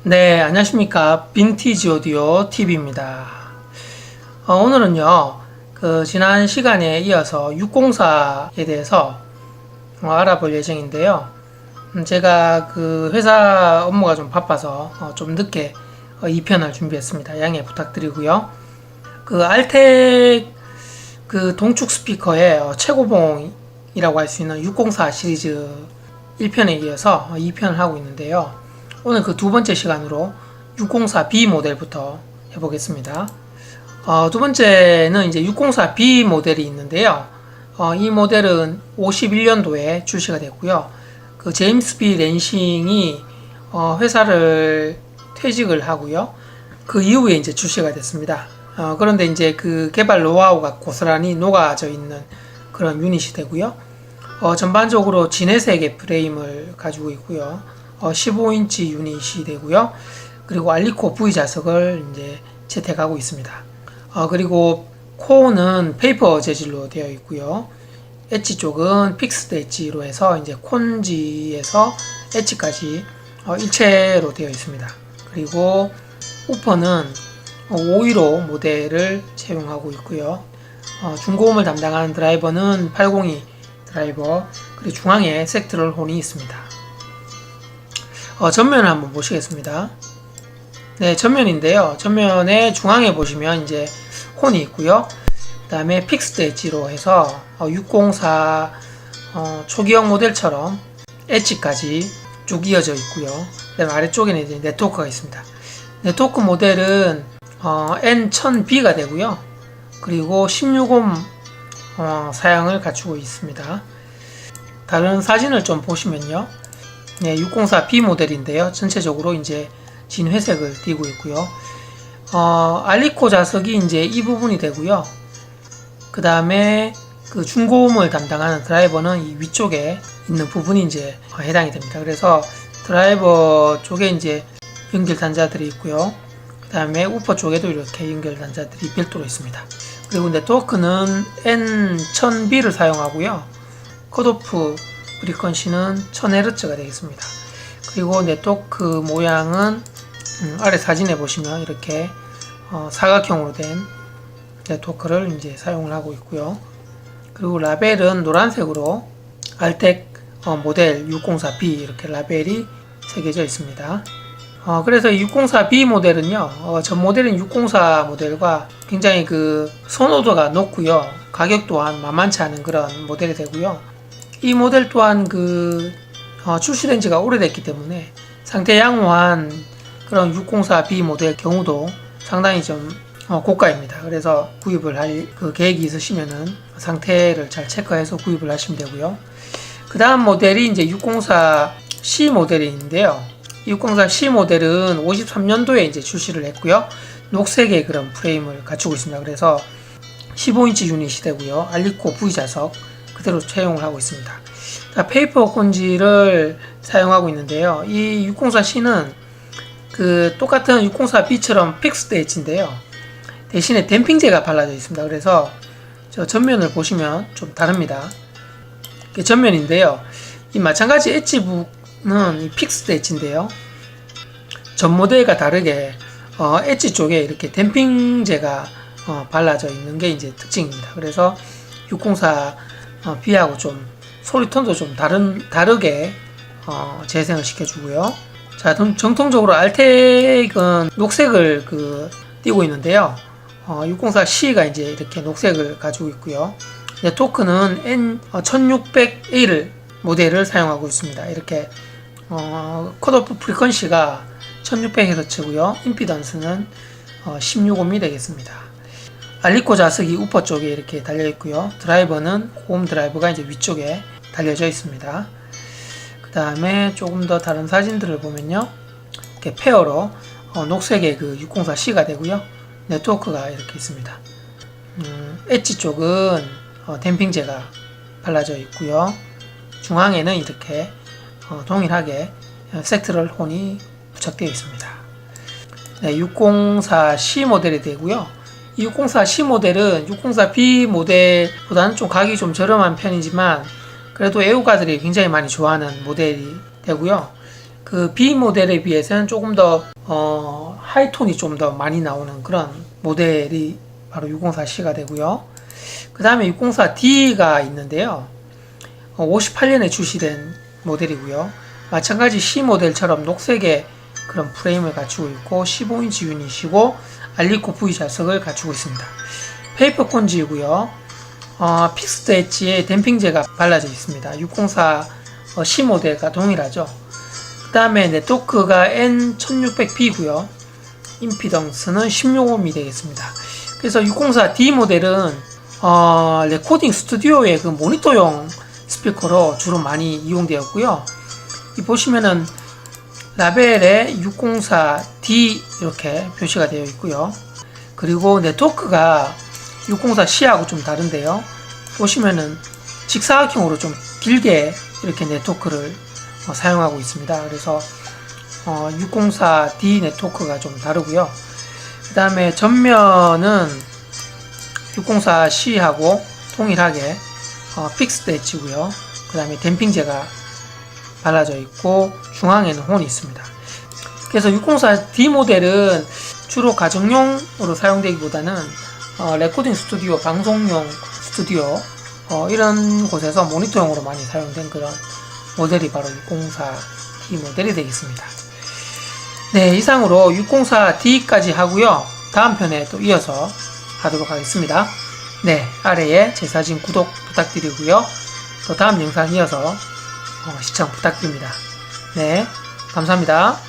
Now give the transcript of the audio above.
네, 안녕하십니까. 빈티지 오디오 TV입니다. 오늘은요, 지난 시간에 이어서 604에 대해서 알아볼 예정인데요. 제가 회사 업무가 좀 바빠서 좀 늦게 2편을 준비했습니다. 양해 부탁드리고요. 알텍 동축 스피커의 최고봉이라고 할 수 있는 604 시리즈 1편에 이어서 2편을 하고 있는데요. 오늘 두 번째 시간으로 604B 모델부터 해보겠습니다. 두 번째는 이제 604B 모델이 있는데요. 이 모델은 51년도에 출시가 됐고요. 제임스 B 랜싱이 회사를 퇴직을 하고요. 그 이후에 이제 출시가 됐습니다. 그런데 이제 개발 노하우가 고스란히 녹아져 있는 그런 유닛이 되고요. 전반적으로 진회색의 프레임을 가지고 있고요. 15인치 유닛이 되고요. 그리고 알리코 V 자석을 이제 채택하고 있습니다. 그리고 코어는 페이퍼 재질로 되어 있고요. 엣지 쪽은 픽스드 엣지로 해서 이제 콘지에서 엣지까지 일체로 되어 있습니다. 그리고 우퍼는 515 모델을 채용하고 있고요. 중고음을 담당하는 드라이버는 802 드라이버, 그리고 중앙에 섹트럴 혼이 있습니다. 전면을 한번 보시겠습니다. 네, 전면인데요. 전면의 중앙에 보시면 이제 혼이 있고요. 그 다음에 픽스드 엣지로 해서 604 초기형 모델처럼 엣지까지 쭉 이어져 있고요. 그 다음에 아래쪽에는 이제 네트워크가 있습니다. 네트워크 모델은 N1000B가 되고요. 그리고 16옴 사양을 갖추고 있습니다. 다른 사진을 좀 보시면요. 네, 604B 모델인데요. 전체적으로 이제 진회색을 띠고 있고요. 알리코 자석이 이제 이 부분이 되고요. 그 다음에 중고음을 담당하는 드라이버는 이 위쪽에 있는 부분이 이제 해당이 됩니다. 그래서 드라이버 쪽에 이제 연결 단자들이 있고요. 그 다음에 우퍼 쪽에도 이렇게 연결 단자들이 별도로 있습니다. 그리고 네트워크는 N1000B를 사용하고요. 컷오프 프리퀀시는 1000Hz가 되겠습니다. 그리고 네트워크 모양은 아래 사진에 보시면 이렇게 사각형으로 된 네트워크를 이제 사용을 하고 있고요. 그리고 라벨은 노란색으로 알텍 모델 604B 이렇게 라벨이 새겨져 있습니다. 그래서 604B 모델은요, 전 모델은 604 모델과 굉장히 선호도가 높고요. 가격 또한 만만치 않은 그런 모델이 되고요. 이 모델 또한 출시된 지가 오래됐기 때문에 상태 양호한 그런 604B 모델 경우도 상당히 좀 고가입니다. 그래서 구입을 할 계획이 있으시면은 상태를 잘 체크해서 구입을 하시면 되고요. 그 다음 모델이 이제 604C 모델인데요. 604C 모델은 53년도에 이제 출시를 했고요. 녹색의 그런 프레임을 갖추고 있습니다. 그래서 15인치 유닛이 되고요. 알리코 V 자석 그대로 채용을 하고 있습니다. 페이퍼 콘지를 사용하고 있는데요. 이 604C는 똑같은 604B처럼 픽스드 엣지인데요. 대신에 댐핑제가 발라져 있습니다. 그래서 저 전면을 보시면 좀 다릅니다. 이게 전면인데요. 이 마찬가지 엣지북은 이 픽스드 엣지인데요. 전 모델과 다르게 엣지 쪽에 이렇게 댐핑제가 발라져 있는 게 이제 특징입니다. 그래서 604 B하고 좀 소리톤도 좀 다르게 재생을 시켜주고요. 자, 정통적으로 알텍은 녹색을 띄고 있는데요. 604C가 이제 이렇게 녹색을 가지고 있고요. 네트워크는 N1600A 모델을 사용하고 있습니다. 이렇게 컷오프 프리퀀시가 1600Hz고요. 임피던스는 16옴이 되겠습니다. 알리코 자석이 우퍼 쪽에 이렇게 달려 있고요. 드라이버는 고음 드라이버가 이제 위쪽에 달려져 있습니다. 그 다음에 조금 더 다른 사진들을 보면요. 이렇게 페어로 녹색의 604C가 되고요. 네트워크가 이렇게 있습니다. 엣지 쪽은 댐핑제가 발라져 있고요. 중앙에는 이렇게 동일하게 섹트럴 혼이 부착되어 있습니다. 네, 604C 모델이 되고요. 이 604C 모델은 604B 모델보다는 좀 가격이 좀 저렴한 편이지만 그래도 애호가들이 굉장히 많이 좋아하는 모델이 되고요. 그 B 모델에 비해서는 조금 더 하이톤이 좀 더 많이 나오는 그런 모델이 바로 604C가 되고요. 그 다음에 604D가 있는데요. 58년에 출시된 모델이고요. 마찬가지 C 모델처럼 녹색의 그런 프레임을 갖추고 있고 15인치 유닛이고 알리코 V 좌석을 갖추고 있습니다. 페이퍼 콘지이고요. 픽스드 엣지에 댐핑제가 발라져 있습니다. 604 C 모델과 동일하죠. 그 다음에 네트워크가 N1600B고요. 임피던스는 16ohm이 되겠습니다. 그래서 604D 모델은 레코딩 스튜디오의 그 모니터용 스피커로 주로 많이 이용되었고요. 이 보시면은 라벨에 604D 이렇게 표시가 되어 있고요. 그리고 네트워크가 604C하고 좀 다른데요. 보시면은 직사각형으로 좀 길게 이렇게 네트워크를 사용하고 있습니다. 그래서 604D 네트워크가 좀 다르고요. 그 다음에 전면은 604C하고 동일하게 픽스드 엣지고요. 그 다음에 댐핑제가 발라져 있고 중앙에는 혼이 있습니다. 그래서 604D 모델은 주로 가정용으로 사용되기보다는 레코딩 스튜디오, 방송용 스튜디오 이런 곳에서 모니터용으로 많이 사용된 그런 모델이 바로 604D 모델이 되겠습니다. 네, 이상으로 604D까지 하고요. 다음 편에 또 이어서 하도록 하겠습니다. 네, 아래에 제 사진 구독 부탁드리고요. 또 다음 영상 이어서 시청 부탁드립니다. 네, 감사합니다.